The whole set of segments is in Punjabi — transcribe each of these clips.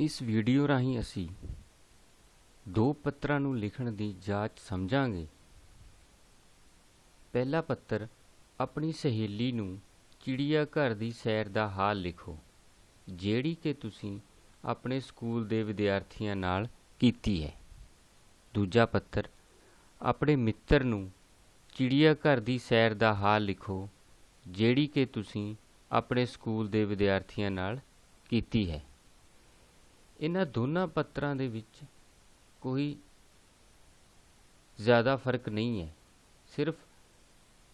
इस वीडियो राਹੀਂ ਅਸੀਂ ਦੋ ਪੱਤਰਾਂ ਨੂੰ ਲਿਖਣ ਦੀ ਜਾਂਚ ਸਮਝਾਂਗੇ। ਪਹਿਲਾ ਪੱਤਰ, ਆਪਣੀ ਸਹੇਲੀ ਨੂੰ ਚਿੜੀਆ ਘਰ ਦੀ ਸੈਰ ਦਾ ਹਾਲ ਲਿਖੋ, ਜਿਹੜੀ ਕਿ ਤੁਸੀਂ ਆਪਣੇ ਸਕੂਲ ਦੇ ਵਿਦਿਆਰਥੀਆਂ ਨਾਲ ਕੀਤੀ ਹੈ। ਦੂਜਾ ਪੱਤਰ, ਆਪਣੇ ਮਿੱਤਰ ਨੂੰ ਚਿੜੀਆ ਘਰ ਦੀ ਸੈਰ ਦਾ ਹਾਲ ਲਿਖੋ, ਜਿਹੜੀ ਕਿ ਤੁਸੀਂ ਆਪਣੇ ਸਕੂਲ ਦੇ ਵਿਦਿਆਰਥੀਆਂ ਨਾਲ ਕੀਤੀ ਹੈ। ਇਹਨਾਂ ਦੋਨਾਂ ਪੱਤਰਾਂ ਦੇ ਵਿੱਚ ਕੋਈ ਜ਼ਿਆਦਾ ਫਰਕ ਨਹੀਂ ਹੈ, ਸਿਰਫ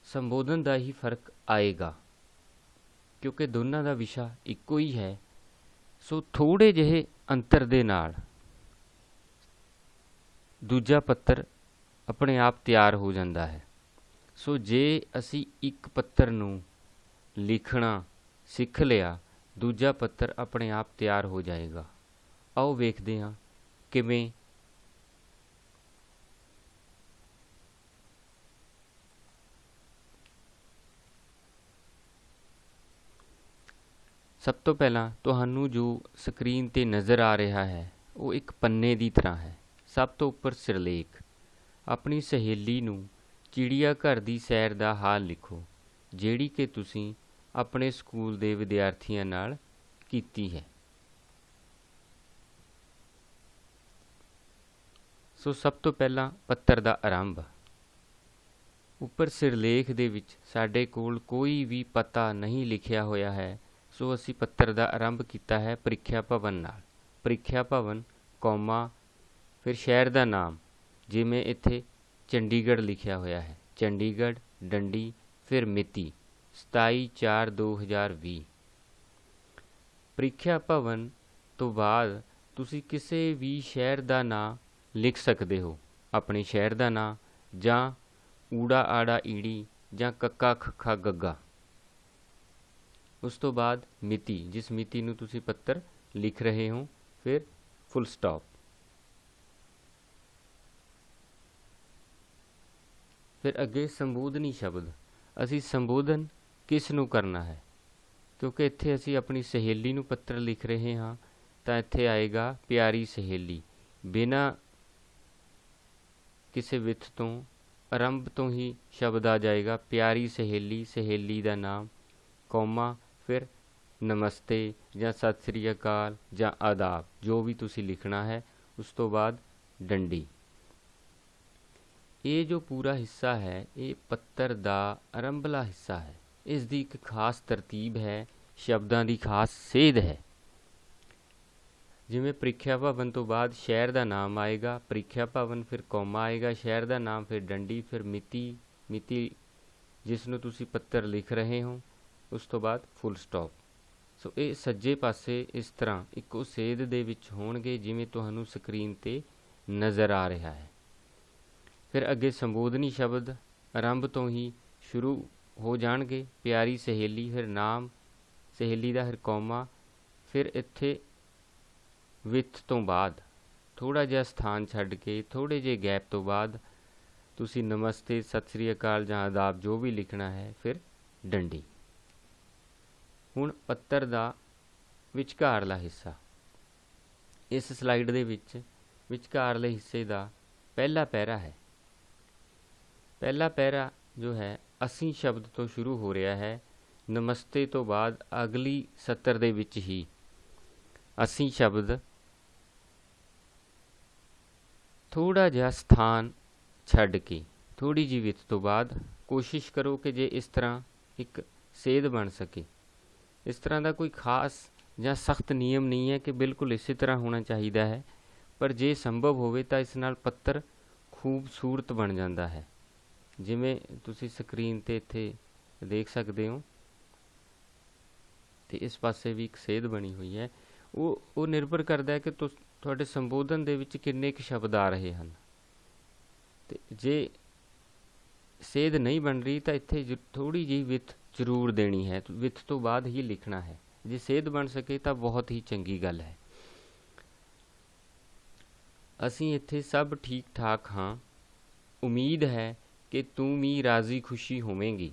ਸੰਬੋਧਨ ਦਾ ਹੀ ਫਰਕ ਆਏਗਾ, ਕਿਉਂਕਿ ਦੋਨਾਂ ਦਾ ਵਿਸ਼ਾ ਇੱਕੋ ਹੀ ਹੈ। ਸੋ ਥੋੜ੍ਹੇ ਜਿਹੇ ਅੰਤਰ ਦੇ ਨਾਲ ਦੂਜਾ ਪੱਤਰ ਆਪਣੇ ਆਪ ਤਿਆਰ ਹੋ ਜਾਂਦਾ ਹੈ। ਸੋ ਜੇ ਅਸੀਂ ਇੱਕ ਪੱਤਰ ਨੂੰ ਲਿਖਣਾ ਸਿੱਖ ਲਿਆ, ਦੂਜਾ ਪੱਤਰ ਆਪਣੇ ਆਪ ਤਿਆਰ ਹੋ ਜਾਏਗਾ। ਆਓ ਵੇਖਦੇ ਹਾਂ ਕਿਵੇਂ। ਸਭ ਤੋਂ ਪਹਿਲਾਂ ਤੁਹਾਨੂੰ ਜੋ ਸਕਰੀਨ 'ਤੇ ਨਜ਼ਰ ਆ ਰਿਹਾ ਹੈ ਉਹ ਇੱਕ ਪੰਨੇ ਦੀ ਤਰ੍ਹਾਂ ਹੈ। ਸਭ ਤੋਂ ਉੱਪਰ ਸਿਰਲੇਖ, ਆਪਣੀ ਸਹੇਲੀ ਨੂੰ ਚਿੜੀਆ ਘਰ ਦੀ ਸੈਰ ਦਾ ਹਾਲ ਲਿਖੋ, ਜਿਹੜੀ ਕਿ ਤੁਸੀਂ ਆਪਣੇ ਸਕੂਲ ਦੇ ਵਿਦਿਆਰਥੀਆਂ ਨਾਲ ਕੀਤੀ ਹੈ। ਸੋ ਸਭ ਤੋਂ ਪਹਿਲਾਂ ਪੱਤਰ ਦਾ ਆਰੰਭ। ਉੱਪਰ ਸਿਰਲੇਖ ਦੇ ਵਿੱਚ ਸਾਡੇ ਕੋਲ ਕੋਈ ਵੀ ਪਤਾ ਨਹੀਂ ਲਿਖਿਆ ਹੋਇਆ ਹੈ, ਸੋ ਅਸੀਂ ਪੱਤਰ ਦਾ ਆਰੰਭ ਕੀਤਾ ਹੈ ਪ੍ਰੀਖਿਆ ਭਵਨ ਨਾਲ। ਪ੍ਰੀਖਿਆ ਭਵਨ, ਕੌਮਾ, ਫਿਰ ਸ਼ਹਿਰ ਦਾ ਨਾਮ, ਜਿਵੇਂ ਇੱਥੇ ਚੰਡੀਗੜ੍ਹ ਲਿਖਿਆ ਹੋਇਆ ਹੈ, ਚੰਡੀਗੜ੍ਹ, ਡੰਡੀ, ਫਿਰ ਮਿਤੀ 27/4/2020। ਪ੍ਰੀਖਿਆ ਭਵਨ ਤੋਂ ਬਾਅਦ ਤੁਸੀਂ ਕਿਸੇ ਵੀ ਸ਼ਹਿਰ ਦਾ ਨਾਂ ਲਿਖ ਸਕਦੇ ਹੋ, ਆਪਣੇ ਸ਼ਹਿਰ ਦਾ ਨਾਂ, ਜਾਂ ਊੜਾ ਆੜਾ ਈੜੀ, ਜਾਂ ਕੱਕਾ ਖੱਖਾ ਗੱਗਾ। ਉਸ ਤੋਂ ਬਾਅਦ ਮਿਤੀ, ਜਿਸ ਮਿਤੀ ਨੂੰ ਤੁਸੀਂ ਪੱਤਰ ਲਿਖ ਰਹੇ ਹੋ, ਫਿਰ ਫੁੱਲ ਸਟਾਪ। ਫਿਰ ਅੱਗੇ ਸੰਬੋਧਨੀ ਸ਼ਬਦ। ਅਸੀਂ ਸੰਬੋਧਨ ਕਿਸ ਨੂੰ ਕਰਨਾ ਹੈ, ਕਿਉਂਕਿ ਇੱਥੇ ਅਸੀਂ ਆਪਣੀ ਸਹੇਲੀ ਨੂੰ ਪੱਤਰ ਲਿਖ ਰਹੇ ਹਾਂ, ਤਾਂ ਇੱਥੇ ਆਏਗਾ ਪਿਆਰੀ ਸਹੇਲੀ। ਬਿਨਾਂ ਕਿਸੇ ਵਿੱਥ ਤੋਂ ਆਰੰਭ ਤੋਂ ਹੀ ਸ਼ਬਦ ਆ ਜਾਏਗਾ ਪਿਆਰੀ ਸਹੇਲੀ, ਸਹੇਲੀ ਦਾ ਨਾਮ, ਕੌਮਾ, ਫਿਰ ਨਮਸਤੇ ਜਾਂ ਸਤਿ ਸ੍ਰੀ ਅਕਾਲ ਜਾਂ ਆਦਾਬ, ਜੋ ਵੀ ਤੁਸੀਂ ਲਿਖਣਾ ਹੈ। ਉਸ ਤੋਂ ਬਾਅਦ ਡੰਡੀ। ਇਹ ਜੋ ਪੂਰਾ ਹਿੱਸਾ ਹੈ ਇਹ ਪੱਤਰ ਦਾ ਆਰੰਭਲਾ ਹਿੱਸਾ ਹੈ। ਇਸ ਦੀ ਇੱਕ ਖਾਸ ਤਰਤੀਬ ਹੈ, ਸ਼ਬਦਾਂ ਦੀ ਖਾਸ ਸੇਧ ਹੈ। ਜਿਵੇਂ ਪ੍ਰੀਖਿਆ ਭਵਨ ਤੋਂ ਬਾਅਦ ਸ਼ਹਿਰ ਦਾ ਨਾਮ ਆਏਗਾ, ਪ੍ਰੀਖਿਆ ਭਵਨ, ਫਿਰ ਕੌਮਾ ਆਏਗਾ, ਸ਼ਹਿਰ ਦਾ ਨਾਮ, ਫਿਰ ਡੰਡੀ, ਫਿਰ ਮਿਤੀ ਜਿਸ ਨੂੰ ਤੁਸੀਂ ਪੱਤਰ ਲਿਖ ਰਹੇ ਹੋ, ਉਸ ਤੋਂ ਬਾਅਦ ਫੁੱਲ ਸਟਾਪ। ਸੋ ਇਹ ਸੱਜੇ ਪਾਸੇ ਇਸ ਤਰ੍ਹਾਂ ਇੱਕੋ ਸੇਧ ਦੇ ਵਿੱਚ ਹੋਣਗੇ, ਜਿਵੇਂ ਤੁਹਾਨੂੰ ਸਕਰੀਨ 'ਤੇ ਨਜ਼ਰ ਆ ਰਿਹਾ ਹੈ। ਫਿਰ ਅੱਗੇ ਸੰਬੋਧਨੀ ਸ਼ਬਦ ਆਰੰਭ ਤੋਂ ਹੀ ਸ਼ੁਰੂ ਹੋ ਜਾਣਗੇ। ਪਿਆਰੀ ਸਹੇਲੀ, ਫਿਰ ਨਾਮ ਸਹੇਲੀ ਦਾ, ਫਿਰ ਕੌਮਾ, ਫਿਰ ਇੱਥੇ ਵਿੱਥ ਤੋਂ ਬਾਅਦ ਥੋੜ੍ਹਾ ਜਿਹਾ ਸਥਾਨ ਛੱਡ ਕੇ, ਥੋੜ੍ਹੇ ਜਿਹੇ ਗੈਪ ਤੋਂ ਬਾਅਦ ਤੁਸੀਂ ਨਮਸਤੇ, ਸਤਿ ਸ੍ਰੀ ਅਕਾਲ ਜਾਂ ਆਦਾਬ ਜੋ ਵੀ ਲਿਖਣਾ ਹੈ, ਫਿਰ ਡੰਡੀ। ਹੁਣ ਪੱਤਰ ਦਾ ਵਿਚਕਾਰਲਾ ਹਿੱਸਾ। ਇਸ ਸਲਾਈਡ ਦੇ ਵਿੱਚ ਵਿਚਕਾਰਲੇ ਹਿੱਸੇ ਦਾ ਪਹਿਲਾ ਪੈਰਾ ਹੈ। ਪਹਿਲਾ ਪੈਰਾ ਜੋ ਹੈ ਅਸੀਂ ਸ਼ਬਦ ਤੋਂ ਸ਼ੁਰੂ ਹੋ ਰਿਹਾ ਹੈ। ਨਮਸਤੇ ਤੋਂ ਬਾਅਦ ਅਗਲੀ ਸਤਰ ਦੇ ਵਿੱਚ ਹੀ ਅਸੀਂ ਸ਼ਬਦ ਥੋੜ੍ਹਾ ਜਿਹਾ ਸਥਾਨ ਛੱਡ ਕੇ, ਥੋੜ੍ਹੀ ਜਿਹੀ ਵਿੱਥ ਤੋਂ ਬਾਅਦ ਕੋਸ਼ਿਸ਼ ਕਰੋ ਕਿ ਜੇ ਇਸ ਤਰ੍ਹਾਂ ਇੱਕ ਸੇਧ ਬਣ ਸਕੇ। ਇਸ ਤਰ੍ਹਾਂ ਦਾ ਕੋਈ ਖਾਸ ਜਾਂ ਸਖਤ ਨਿਯਮ ਨਹੀਂ ਹੈ ਕਿ ਬਿਲਕੁਲ ਇਸੇ ਤਰ੍ਹਾਂ ਹੋਣਾ ਚਾਹੀਦਾ ਹੈ, ਪਰ ਜੇ ਸੰਭਵ ਹੋਵੇ ਤਾਂ ਇਸ ਨਾਲ ਪੱਤਰ ਖੂਬਸੂਰਤ ਬਣ ਜਾਂਦਾ ਹੈ। ਜਿਵੇਂ ਤੁਸੀਂ ਸਕਰੀਨ 'ਤੇ ਇੱਥੇ ਦੇਖ ਸਕਦੇ ਹੋ, ਅਤੇ ਇਸ ਪਾਸੇ ਵੀ ਇੱਕ ਸੇਧ ਬਣੀ ਹੋਈ ਹੈ। ਉਹ ਨਿਰਭਰ ਕਰਦਾ ਹੈ ਕਿ ਤੁਹਾਡੇ ਸੰਬੋਧਨ ਦੇ ਵਿੱਚ ਕਿੰਨੇ ਕੁ ਸ਼ਬਦ ਆ ਰਹੇ ਹਨ। ਅਤੇ ਜੇ ਸੇਧ ਨਹੀਂ ਬਣ ਰਹੀ ਤਾਂ ਇੱਥੇ ਥੋੜ੍ਹੀ ਜਿਹੀ ਵਿੱਥ ਜ਼ਰੂਰ ਦੇਣੀ ਹੈ, ਵਿੱਥ ਤੋਂ ਬਾਅਦ ਹੀ ਲਿਖਣਾ ਹੈ। ਜੇ ਸੇਧ ਬਣ ਸਕੇ ਤਾਂ ਬਹੁਤ ਹੀ ਚੰਗੀ ਗੱਲ ਹੈ। ਅਸੀਂ ਇੱਥੇ ਸਭ ਠੀਕ ਠਾਕ ਹਾਂ। ਉਮੀਦ ਹੈ ਕਿ ਤੂੰ ਵੀ ਰਾਜ਼ੀ ਖੁਸ਼ੀ ਹੋਵੇਂਗੀ।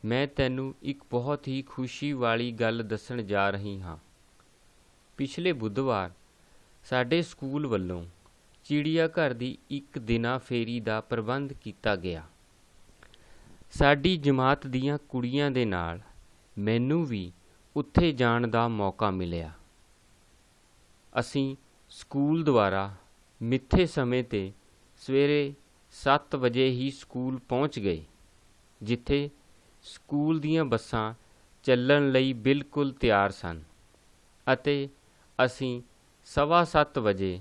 ਮੈਂ ਤੈਨੂੰ ਇੱਕ ਬਹੁਤ ਹੀ ਖੁਸ਼ੀ ਵਾਲੀ ਗੱਲ ਦੱਸਣ ਜਾ ਰਹੀ ਹਾਂ। ਪਿਛਲੇ ਬੁੱਧਵਾਰ ਸਾਡੇ ਸਕੂਲ ਵੱਲੋਂ ਚਿੜੀਆ ਘਰ ਦੀ ਇੱਕ ਦਿਨਾ ਫੇਰੀ ਦਾ ਪ੍ਰਬੰਧ ਕੀਤਾ ਗਿਆ। ਸਾਡੀ ਜਮਾਤ ਦੀਆਂ ਕੁੜੀਆਂ ਦੇ ਨਾਲ ਮੈਨੂੰ ਵੀ ਉੱਥੇ ਜਾਣ ਦਾ ਮੌਕਾ ਮਿਲਿਆ। ਅਸੀਂ ਸਕੂਲ ਦੁਆਰਾ ਮਿੱਥੇ ਸਮੇਂ 'ਤੇ ਸਵੇਰੇ 7 ਵਜੇ ਹੀ ਸਕੂਲ ਪਹੁੰਚ ਗਏ, ਜਿੱਥੇ ਸਕੂਲ ਦੀਆਂ ਬੱਸਾਂ ਚੱਲਣ ਲਈ ਬਿਲਕੁਲ ਤਿਆਰ ਸਨ ਅਤੇ ਅਸੀਂ 7:15 ਵਜੇ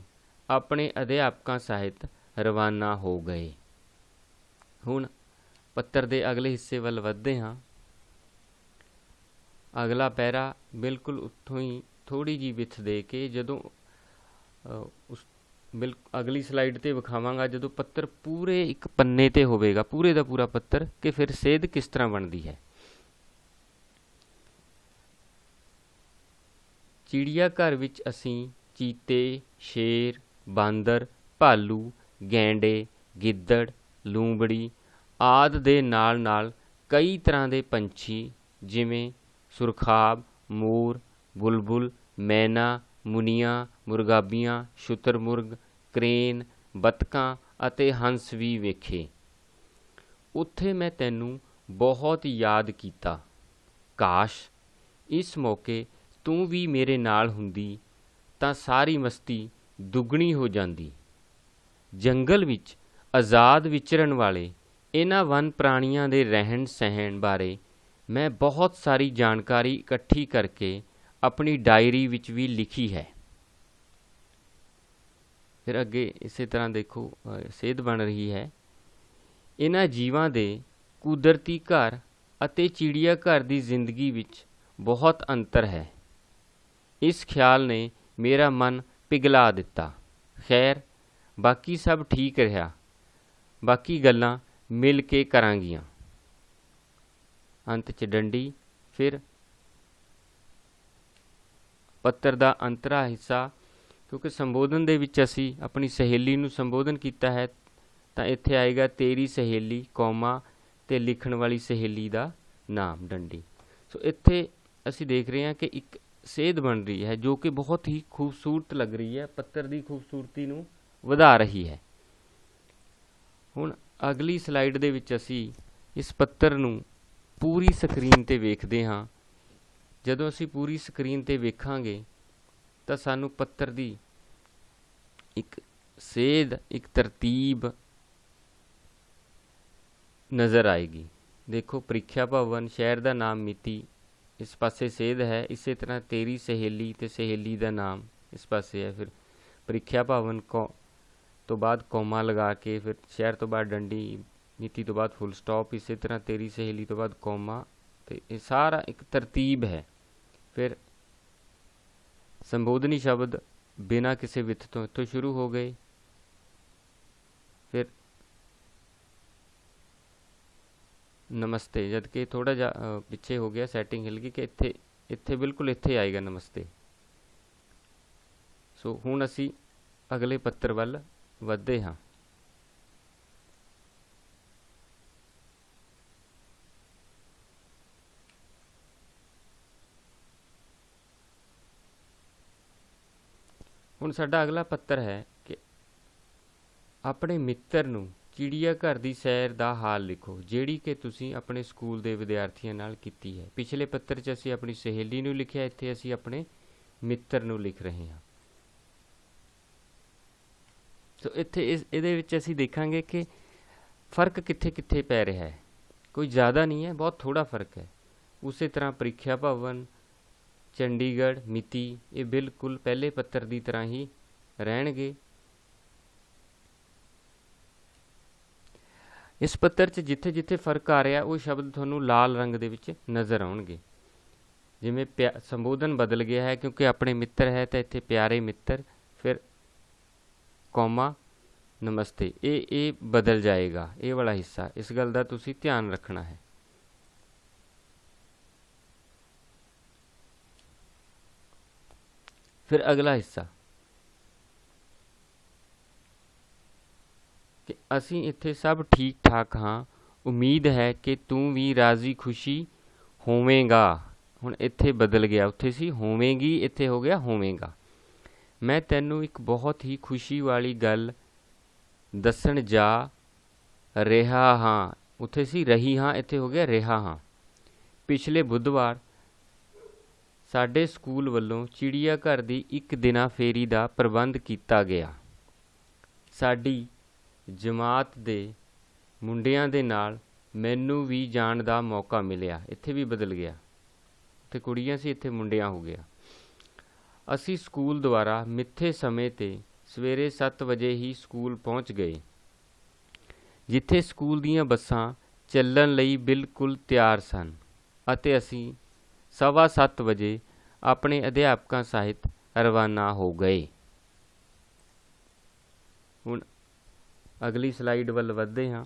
ਆਪਣੇ ਅਧਿਆਪਕਾਂ ਸਹਿਤ ਰਵਾਨਾ ਹੋ ਗਏ। ਹੁਣ ਪੱਤਰ ਦੇ ਅਗਲੇ ਹਿੱਸੇ ਵੱਲ ਵਧਦੇ ਹਾਂ। ਅਗਲਾ ਪੈਰਾ ਬਿਲਕੁਲ ਉੱਥੋਂ ਹੀ ਥੋੜ੍ਹੀ ਜਿਹੀ ਵਿੱਥ ਦੇ ਕੇ ਜਦੋਂ ਅਗਲੀ ਸਲਾਈਡ 'ਤੇ ਵਿਖਾਵਾਂਗਾ, ਜਦੋਂ ਪੱਤਰ ਪੂਰੇ ਇੱਕ ਪੰਨੇ 'ਤੇ ਹੋਵੇਗਾ, ਪੂਰੇ ਦਾ ਪੂਰਾ ਪੱਤਰ, ਕਿ ਫਿਰ ਸੇਧ ਕਿਸ ਤਰ੍ਹਾਂ ਬਣਦੀ ਹੈ। ਚਿੜੀਆ ਘਰ ਵਿੱਚ ਅਸੀਂ ਚੀਤੇ, ਸ਼ੇਰ, ਬਾਂਦਰ, ਭਾਲੂ, ਗੈਂਡੇ, ਗਿੱਦੜ, ਲੂੰਬੜੀ ਆਦਿ ਦੇ ਨਾਲ ਨਾਲ ਕਈ ਤਰ੍ਹਾਂ ਦੇ ਪੰਛੀ ਜਿਵੇਂ ਸੁਰਖਾਬ, ਮੋਰ, ਬੁਲਬੁਲ, ਮੈਨਾ, ਮੁਨੀਆਂ, ਮੁਰਗਾਬੀਆਂ, ਸ਼ੁਤਰਮੁਰਗ, ਕਰੇਨ, ਬੱਤਕਾਂ ਅਤੇ ਹੰਸ ਵੀ ਵੇਖੇ। ਉੱਥੇ ਮੈਂ ਤੈਨੂੰ ਬਹੁਤ ਯਾਦ ਕੀਤਾ। ਕਾਸ਼ ਇਸ ਮੌਕੇ ਤੂੰ ਵੀ ਮੇਰੇ ਨਾਲ ਹੁੰਦੀ ਤਾਂ ਸਾਰੀ ਮਸਤੀ ਦੁੱਗਣੀ ਹੋ ਜਾਂਦੀ। ਜੰਗਲ ਵਿੱਚ ਆਜ਼ਾਦ ਵਿਚਰਨ ਵਾਲੇ ਇਹਨਾਂ ਵਨ ਪ੍ਰਾਣੀਆਂ ਦੇ ਰਹਿਣ ਸਹਿਣ ਬਾਰੇ ਮੈਂ ਬਹੁਤ ਸਾਰੀ ਜਾਣਕਾਰੀ ਇਕੱਠੀ ਕਰਕੇ ਆਪਣੀ ਡਾਇਰੀ ਵਿੱਚ ਵੀ ਲਿਖੀ ਹੈ। ਫਿਰ ਅੱਗੇ ਇਸੇ ਤਰ੍ਹਾਂ ਦੇਖੋ ਸੇਧ ਬਣ ਰਹੀ ਹੈ। ਇਹਨਾਂ ਜੀਵਾਂ ਦੇ ਕੁਦਰਤੀ ਘਰ ਅਤੇ ਚਿੜੀਆ ਘਰ ਦੀ ਜ਼ਿੰਦਗੀ ਵਿੱਚ ਬਹੁਤ ਅੰਤਰ ਹੈ। ਇਸ ਖਿਆਲ ਨੇ ਮੇਰਾ ਮਨ ਪਿਘਲਾ ਦਿੱਤਾ। ਖੈਰ, ਬਾਕੀ ਸਭ ਠੀਕ ਰਿਹਾ। ਬਾਕੀ ਗੱਲਾਂ ਮਿਲ ਕੇ ਕਰਾਂਗੀਆਂ। ਅੰਤ 'ਚ ਡੰਡੀ। ਫਿਰ ਪੱਤਰ ਦਾ ਅੰਤਰਾ ਹਿੱਸਾ, ਕਿਉਂਕਿ ਸੰਬੋਧਨ ਦੇ ਵਿੱਚ ਅਸੀਂ ਆਪਣੀ ਸਹੇਲੀ ਨੂੰ ਸੰਬੋਧਨ ਕੀਤਾ ਹੈ, ਤਾਂ ਇੱਥੇ ਆਏਗਾ ਤੇਰੀ ਸਹੇਲੀ, ਕੌਮਾ, ਅਤੇ ਲਿਖਣ ਵਾਲੀ ਸਹੇਲੀ ਦਾ ਨਾਮ, ਡੰਡੀ। ਸੋ ਇੱਥੇ ਅਸੀਂ ਦੇਖ ਰਹੇ ਹਾਂ ਕਿ ਇੱਕ ਸੇਧ ਬਣ ਰਹੀ ਹੈ ਜੋ ਕਿ ਬਹੁਤ ਹੀ ਖੂਬਸੂਰਤ ਲੱਗ ਰਹੀ ਹੈ, ਪੱਤਰ ਦੀ ਖੂਬਸੂਰਤੀ ਨੂੰ ਵਧਾ ਰਹੀ ਹੈ। ਹੁਣ ਅਗਲੀ ਸਲਾਈਡ ਦੇ ਵਿੱਚ ਅਸੀਂ ਇਸ ਪੱਤਰ ਨੂੰ ਪੂਰੀ ਸਕਰੀਨ 'ਤੇ ਵੇਖਦੇ ਹਾਂ। ਜਦੋਂ ਅਸੀਂ ਪੂਰੀ ਸਕਰੀਨ 'ਤੇ ਵੇਖਾਂਗੇ ਤਾਂ ਸਾਨੂੰ ਪੱਤਰ ਦੀ ਇੱਕ ਸੇਧ, ਇੱਕ ਤਰਤੀਬ ਨਜ਼ਰ ਆਏਗੀ। ਦੇਖੋ, ਪ੍ਰੀਖਿਆ ਭਵਨ, ਸ਼ਹਿਰ ਦਾ ਨਾਮ, ਮਿਤੀ ਇਸ ਪਾਸੇ ਸੇਧ ਹੈ। ਇਸੇ ਤਰ੍ਹਾਂ ਤੇਰੀ ਸਹੇਲੀ ਅਤੇ ਸਹੇਲੀ ਦਾ ਨਾਮ ਇਸ ਪਾਸੇ ਹੈ। ਫਿਰ ਪ੍ਰੀਖਿਆ ਭਵਨ ਤੋਂ ਬਾਅਦ ਕੌਮਾ ਲਗਾ ਕੇ, ਫਿਰ ਸ਼ਹਿਰ ਤੋਂ ਬਾਅਦ ਡੰਡੀ, ਮਿਤੀ ਤੋਂ ਬਾਅਦ ਫੁੱਲ ਸਟਾਪ, ਇਸੇ ਤਰ੍ਹਾਂ ਤੇਰੀ ਸਹੇਲੀ ਤੋਂ ਬਾਅਦ ਕੌਮਾ, ਅਤੇ ਇਹ ਸਾਰਾ ਇੱਕ ਤਰਤੀਬ ਹੈ। ਫਿਰ ਸੰਬੋਧਨੀ ਸ਼ਬਦ ਬਿਨਾਂ ਕਿਸੇ ਵਿੱਥ ਤੋਂ ਇੱਥੋਂ ਸ਼ੁਰੂ ਹੋ ਗਏ। ਫਿਰ ਨਮਸਤੇ, ਜਦ ਕਿ ਥੋੜ੍ਹਾ ਜਿਹਾ ਪਿੱਛੇ ਹੋ ਗਿਆ, ਸੈਟਿੰਗ ਹਿਲ ਗਈ ਕਿ ਇੱਥੇ ਬਿਲਕੁਲ ਇੱਥੇ ਆਏਗਾ ਨਮਸਤੇ। ਸੋ ਹੁਣ ਅਸੀਂ ਅਗਲੇ ਪੱਤਰ ਵੱਲ ਵਧਦੇ ਹਾਂ। ਹੁਣ ਸਾਡਾ ਅਗਲਾ ਪੱਤਰ ਹੈ ਕਿ ਆਪਣੇ ਮਿੱਤਰ ਨੂੰ ਚਿੜੀਆ ਘਰ ਦੀ ਸੈਰ ਦਾ ਹਾਲ ਲਿਖੋ, ਜਿਹੜੀ ਕਿ ਤੁਸੀਂ ਆਪਣੇ ਸਕੂਲ ਦੇ ਵਿਦਿਆਰਥੀਆਂ ਨਾਲ ਕੀਤੀ ਹੈ। ਪਿਛਲੇ ਪੱਤਰ 'ਚ ਅਸੀਂ ਆਪਣੀ ਸਹੇਲੀ ਨੂੰ ਲਿਖਿਆ, ਇੱਥੇ ਅਸੀਂ ਆਪਣੇ ਮਿੱਤਰ ਨੂੰ ਲਿਖ ਰਹੇ ਹਾਂ। ਸੋ ਇੱਥੇ ਇਹਦੇ ਵਿੱਚ ਅਸੀਂ ਦੇਖਾਂਗੇ ਕਿ ਫ਼ਰਕ ਕਿੱਥੇ ਕਿੱਥੇ ਪੈ ਰਿਹਾ ਹੈ। ਕੋਈ ਜ਼ਿਆਦਾ ਨਹੀਂ ਹੈ, ਬਹੁਤ ਥੋੜ੍ਹਾ ਫ਼ਰਕ ਹੈ। ਉਸੇ ਤਰ੍ਹਾਂ ਪ੍ਰੀਖਿਆ ਭਵਨ, ਚੰਡੀਗੜ੍ਹ, ਮਿਤੀ, ਇਹ ਬਿਲਕੁਲ ਪਹਿਲੇ ਪੱਤਰ ਦੀ ਤਰ੍ਹਾਂ ਹੀ ਰਹਿਣਗੇ। ਇਸ ਪੱਤਰ 'ਚ ਜਿੱਥੇ ਜਿੱਥੇ ਫ਼ਰਕ ਆ ਰਿਹਾ ਉਹ ਸ਼ਬਦ ਤੁਹਾਨੂੰ ਲਾਲ ਰੰਗ ਦੇ ਵਿੱਚ ਨਜ਼ਰ ਆਉਣਗੇ। ਜਿਵੇਂ ਸੰਬੋਧਨ ਬਦਲ ਗਿਆ ਹੈ, ਕਿਉਂਕਿ ਆਪਣੇ ਮਿੱਤਰ ਹੈ ਤਾਂ ਇੱਥੇ ਪਿਆਰੇ ਮਿੱਤਰ, ਫਿਰ ਕੌਮਾ, ਨਮਸਤੇ, ਇਹ ਬਦਲ ਜਾਏਗਾ, ਇਹ ਵਾਲਾ ਹਿੱਸਾ। ਇਸ ਗੱਲ ਦਾ ਤੁਸੀਂ ਧਿਆਨ ਰੱਖਣਾ ਹੈ। ਫਿਰ ਅਗਲਾ ਹਿੱਸਾ ਕਿ ਅਸੀਂ ਇੱਥੇ ਸਭ ਠੀਕ ਠਾਕ ਹਾਂ। ਉਮੀਦ ਹੈ ਕਿ ਤੂੰ ਵੀ ਰਾਜ਼ੀ ਖੁਸ਼ੀ ਹੋਵੇਂਗਾ। ਹੁਣ ਇੱਥੇ ਬਦਲ ਗਿਆ, ਉੱਥੇ ਸੀ ਹੋਵੇਂਗੀ, ਇੱਥੇ ਹੋ ਗਿਆ ਹੋਵੇਗਾ। ਮੈਂ ਤੈਨੂੰ ਇੱਕ ਬਹੁਤ ਹੀ ਖੁਸ਼ੀ ਵਾਲੀ ਗੱਲ ਦੱਸਣ ਜਾ ਰਿਹਾ ਹਾਂ, ਉੱਥੇ ਸੀ ਰਹੀ ਹਾਂ, ਇੱਥੇ ਹੋ ਗਿਆ ਰਿਹਾ ਹਾਂ। ਪਿਛਲੇ ਬੁੱਧਵਾਰ ਸਾਡੇ ਸਕੂਲ ਵੱਲੋਂ ਚਿੜੀਆ ਘਰ ਦੀ ਇੱਕ ਦਿਨਾ ਫੇਰੀ ਦਾ ਪ੍ਰਬੰਧ ਕੀਤਾ ਗਿਆ। ਸਾਡੀ ਜਮਾਤ ਦੇ ਮੁੰਡਿਆਂ ਦੇ ਨਾਲ ਮੈਨੂੰ ਵੀ ਜਾਣ ਦਾ ਮੌਕਾ ਮਿਲਿਆ, ਇੱਥੇ ਵੀ ਬਦਲ ਗਿਆ, ਉੱਥੇ ਕੁੜੀਆਂ ਸੀ, ਇੱਥੇ ਮੁੰਡਿਆਂ ਹੋ ਗਿਆ। ਅਸੀਂ ਸਕੂਲ ਦੁਆਰਾ ਮਿੱਥੇ ਸਮੇਂ 'ਤੇ ਸਵੇਰੇ 7 ਵਜੇ ਹੀ ਸਕੂਲ ਪਹੁੰਚ ਗਏ, ਜਿੱਥੇ ਸਕੂਲ ਦੀਆਂ ਬੱਸਾਂ ਚੱਲਣ ਲਈ ਬਿਲਕੁਲ ਤਿਆਰ ਸਨ, ਅਤੇ ਅਸੀਂ 7:15 ਵਜੇ ਆਪਣੇ ਅਧਿਆਪਕਾਂ ਸਹਿਤ ਰਵਾਨਾ ਹੋ ਗਏ। ਹੁਣ ਅਗਲੀ ਸਲਾਈਡ ਵੱਲ ਵੱਧਦੇ ਹਾਂ।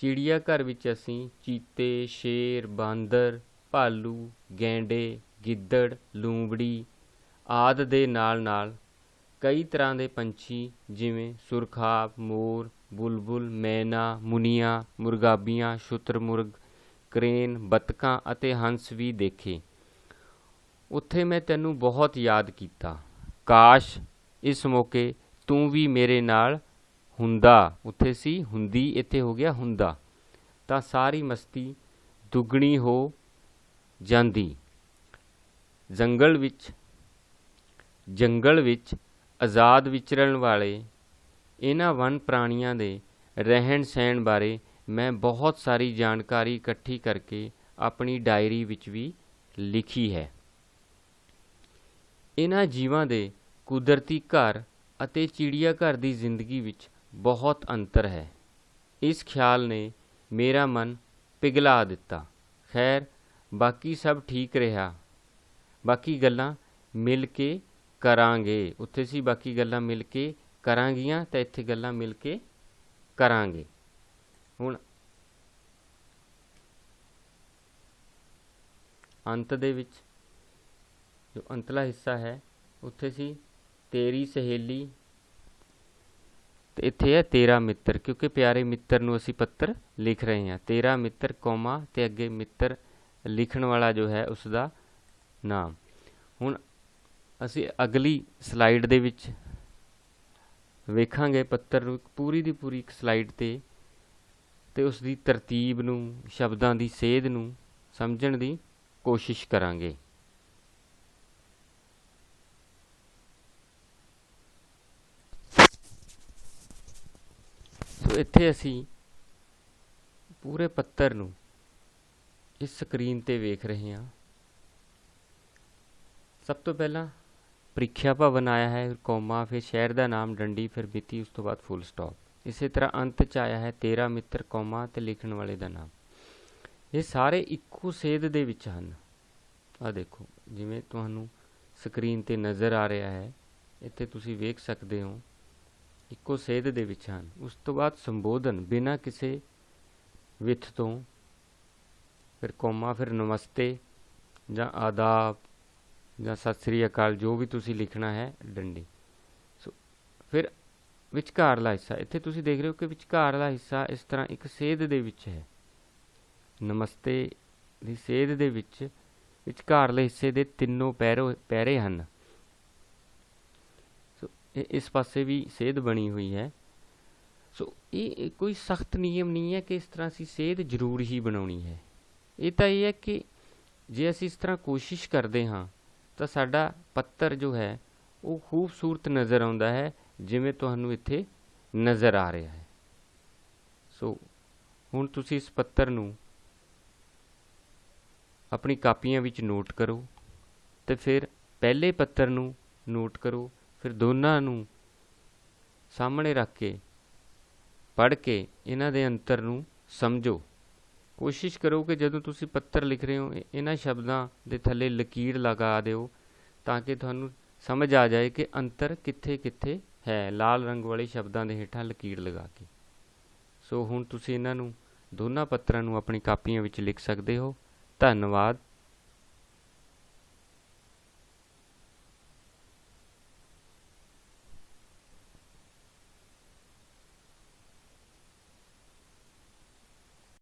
ਚਿੜੀਆ ਘਰ ਵਿੱਚ ਅਸੀਂ ਚੀਤੇ, ਸ਼ੇਰ, ਬਾਂਦਰ, ਭਾਲੂ, ਗੈਂਡੇ, ਗਿੱਦੜ, ਲੂੰਬੜੀ ਆਦਿ ਦੇ ਨਾਲ ਕਈ ਤਰ੍ਹਾਂ ਦੇ ਪੰਛੀ ਜਿਵੇਂ ਸੁਰਖਾਬ, ਮੋਰ, ਬੁਲਬੁਲ, ਮੈਨਾ, ਮੁਨੀਆਂ, ਮੁਰਗਾਬੀਆਂ, ਸ਼ੁਤਰਮੁਰਗ, ਕਰੇਨ, ਬੱਤਕਾਂ ਅਤੇ ਹੰਸ ਵੀ ਦੇਖੇ। ਉੱਥੇ ਮੈਂ ਤੈਨੂੰ ਬਹੁਤ ਯਾਦ ਕੀਤਾ, ਕਾਸ਼ ਇਸ ਮੌਕੇ ਤੂੰ ਵੀ ਮੇਰੇ ਨਾਲ ਹੁੰਦਾ, ਉੱਥੇ ਸੀ ਹੁੰਦੀ, ਇੱਥੇ ਹੋ ਗਿਆ ਹੁੰਦਾ, ਤਾਂ ਸਾਰੀ ਮਸਤੀ ਦੁੱਗਣੀ ਹੋ ਜਾਂਦੀ। ਜੰਗਲ ਵਿੱਚ ਆਜ਼ਾਦ ਵਿਚਰਨ ਵਾਲੇ ਇਹਨਾਂ ਵਨ ਪ੍ਰਾਣੀਆਂ ਦੇ ਰਹਿਣ ਸਹਿਣ ਬਾਰੇ ਮੈਂ ਬਹੁਤ ਸਾਰੀ ਜਾਣਕਾਰੀ ਇਕੱਠੀ ਕਰਕੇ ਆਪਣੀ ਡਾਇਰੀ ਵਿੱਚ ਵੀ ਲਿਖੀ ਹੈ। ਇਹਨਾਂ ਜੀਵਾਂ ਦੇ ਕੁਦਰਤੀ ਘਰ ਅਤੇ ਚਿੜੀਆ ਘਰ ਦੀ ਜ਼ਿੰਦਗੀ ਵਿੱਚ ਬਹੁਤ ਅੰਤਰ ਹੈ। ਇਸ ਖਿਆਲ ਨੇ ਮੇਰਾ ਮਨ ਪਿਘਲਾ ਦਿੱਤਾ। ਖੈਰ, ਬਾਕੀ ਸਭ ਠੀਕ ਰਿਹਾ। ਬਾਕੀ ਗੱਲਾਂ ਮਿਲ ਕੇ ਕਰਾਂਗੇ, ਉੱਥੇ ਸੀ ਬਾਕੀ ਗੱਲਾਂ ਮਿਲ ਕੇ ਕਰਾਂਗੀਆਂ, ਤਾਂ ਇੱਥੇ ਗੱਲਾਂ ਮਿਲ ਕੇ ਕਰਾਂਗੇ। ਹੁਣ ਅੰਤ ਦੇ ਵਿੱਚ ਜੋ ਅੰਤਲਾ ਹਿੱਸਾ ਹੈ, ਉੱਥੇ ਸੀ ਤੇਰੀ ਸਹੇਲੀ, ਤੇ ਇੱਥੇ ਹੈ ਤੇਰਾ ਮਿੱਤਰ, ਕਿਉਂਕਿ ਪਿਆਰੇ ਮਿੱਤਰ ਨੂੰ ਅਸੀਂ ਪੱਤਰ ਲਿਖ ਰਹੇ ਹਾਂ। ਤੇਰਾ ਮਿੱਤਰ ਕੌਮਾ ਤੇ ਅੱਗੇ ਮਿੱਤਰ ਲਿਖਣ ਵਾਲਾ ਜੋ ਹੈ ਉਸ ਦਾ ਨਾਮ। ਹੁਣ ਅਸੀਂ ਅਗਲੀ ਸਲਾਈਡ ਦੇ ਵਿੱਚ ਵੇਖਾਂਗੇ ਪੱਤਰ ਨੂੰ ਪੂਰੀ ਦੀ ਪੂਰੀ ਇੱਕ ਸਲਾਈਡ ਤੇ ਉਸ ਦੀ ਤਰਤੀਬ ਨੂੰ, ਸ਼ਬਦਾਂ ਦੀ ਸੇਧ ਨੂੰ ਸਮਝਣ ਦੀ ਕੋਸ਼ਿਸ਼ ਕਰਾਂਗੇ। ਸੋ ਇੱਥੇ ਅਸੀਂ ਪੂਰੇ ਪੱਤਰ ਨੂੰ ਇਸ ਸਕਰੀਨ ਤੇ ਵੇਖ ਰਹੇ ਹਾਂ। ਸਭ ਤੋਂ ਪਹਿਲਾਂ ਪ੍ਰੀਖਿਆ ਭਵਨ ਆਇਆ ਹੈ, ਕੌਮਾ, ਫਿਰ ਸ਼ਹਿਰ ਦਾ ਨਾਮ, ਡੰਡੀ, ਫਿਰ ਮਿਤੀ, ਉਸ ਤੋਂ ਬਾਅਦ ਫੁੱਲ ਸਟਾਪ। ਇਸੇ ਤਰ੍ਹਾਂ ਅੰਤ 'ਚ ਆਇਆ ਹੈ ਤੇਰਾ ਮਿੱਤਰ, ਕੌਮਾ ਤੇ ਲਿਖਣ ਵਾਲੇ ਦਾ ਨਾਮ। ਇਹ ਸਾਰੇ ਇੱਕੋ ਸੇਧ ਦੇ ਵਿੱਚ ਹਨ। ਆਹ ਦੇਖੋ, ਜਿਵੇਂ ਤੁਹਾਨੂੰ ਸਕਰੀਨ ਤੇ ਨਜ਼ਰ ਆ ਰਿਹਾ ਹੈ, ਇੱਥੇ ਤੁਸੀਂ ਵੇਖ ਸਕਦੇ ਹੋ, ਇੱਕੋ ਸੇਧ ਦੇ ਵਿੱਚ ਹਨ। ਉਸ ਤੋਂ ਬਾਅਦ ਸੰਬੋਧਨ ਬਿਨਾਂ ਕਿਸੇ ਵਿੱਥ ਤੋਂ, ਫਿਰ ਕੌਮਾ, ਫਿਰ ਨਮਸਤੇ ਜਾਂ ਆਦਾਬ ਜਾਂ ਸਤਿ ਸ੍ਰੀ ਅਕਾਲ, ਜੋ ਵੀ ਤੁਸੀਂ ਲਿਖਣਾ ਹੈ, ਡੰਡੀ। ਸੋ ਫਿਰ ਵਿਚਕਾਰਲਾ ਹਿੱਸਾ, ਇੱਥੇ ਤੁਸੀਂ ਦੇਖ ਰਹੇ ਹੋ ਕਿ ਵਿਚਕਾਰਲਾ ਹਿੱਸਾ ਇਸ ਤਰ੍ਹਾਂ ਇੱਕ ਸੇਧ ਦੇ ਵਿੱਚ ਹੈ। ਨਮਸਤੇ ਦੀ ਸੇਧ ਦੇ ਵਿੱਚ ਵਿਚਕਾਰਲੇ ਹਿੱਸੇ ਦੇ ਤਿੰਨੋਂ ਪੈਰੇ ਹਨ। ਸੋ ਇਸ ਪਾਸੇ ਵੀ ਸੇਧ ਬਣੀ ਹੋਈ ਹੈ। ਸੋ ਇਹ ਕੋਈ ਸਖਤ ਨਿਯਮ ਨਹੀਂ ਹੈ ਕਿ ਇਸ ਤਰ੍ਹਾਂ ਅਸੀਂ ਸੇਧ ਜ਼ਰੂਰ ਹੀ ਬਣਾਉਣੀ ਹੈ। ਇਹ ਤਾਂ ਇਹ ਹੈ ਕਿ ਜੇ ਅਸੀਂ ਇਸ ਤਰ੍ਹਾਂ ਕੋਸ਼ਿਸ਼ ਕਰਦੇ ਹਾਂ ਤਾਂ ਸਾਡਾ ਪੱਤਰ ਜੋ ਹੈ ਉਹ ਖੂਬਸੂਰਤ ਨਜ਼ਰ ਆਉਂਦਾ ਹੈ, ਜਿਵੇਂ ਤੁਹਾਨੂੰ ਇੱਥੇ ਨਜ਼ਰ ਆ ਰਿਹਾ ਹੈ। ਸੋ ਹੁਣ ਤੁਸੀਂ ਇਸ ਪੱਤਰ ਨੂੰ ਆਪਣੀ ਕਾਪੀਆਂ ਵਿੱਚ ਨੋਟ ਕਰੋ, ਤੇ ਫਿਰ ਪਹਿਲੇ ਪੱਤਰ ਨੂੰ ਨੋਟ ਕਰੋ, ਫਿਰ ਦੋਨਾਂ ਨੂੰ ਸਾਹਮਣੇ ਰੱਖ ਕੇ ਪੜ੍ਹ ਕੇ ਇਹਨਾਂ ਦੇ ਅੰਤਰ ਨੂੰ ਸਮਝੋ। ਕੋਸ਼ਿਸ਼ ਕਰੋ ਕਿ ਜਦੋਂ ਤੁਸੀਂ ਪੱਤਰ ਲਿਖ ਰਹੇ ਹੋ ਇਹਨਾਂ ਸ਼ਬਦਾਂ ਦੇ ਥੱਲੇ ਲਕੀਰ ਲਗਾ ਦਿਓ, ਤਾਂ ਕਿ ਤੁਹਾਨੂੰ ਸਮਝ ਆ ਜਾਏ ਕਿ ਅੰਤਰ ਕਿੱਥੇ ਕਿੱਥੇ ਹੈ, ਲਾਲ ਰੰਗ ਵਾਲੇ ਸ਼ਬਦਾਂ ਦੇ ਹੇਠਾਂ ਲਕੀਰ ਲਗਾ ਕੇ। ਸੋ ਹੁਣ ਤੁਸੀਂ ਇਹਨਾਂ ਨੂੰ ਦੋਨਾਂ ਪੱਤਰਾਂ ਨੂੰ ਆਪਣੀ ਕਾਪੀਆਂ ਵਿੱਚ ਲਿਖ ਸਕਦੇ ਹੋ। ਧੰਨਵਾਦ।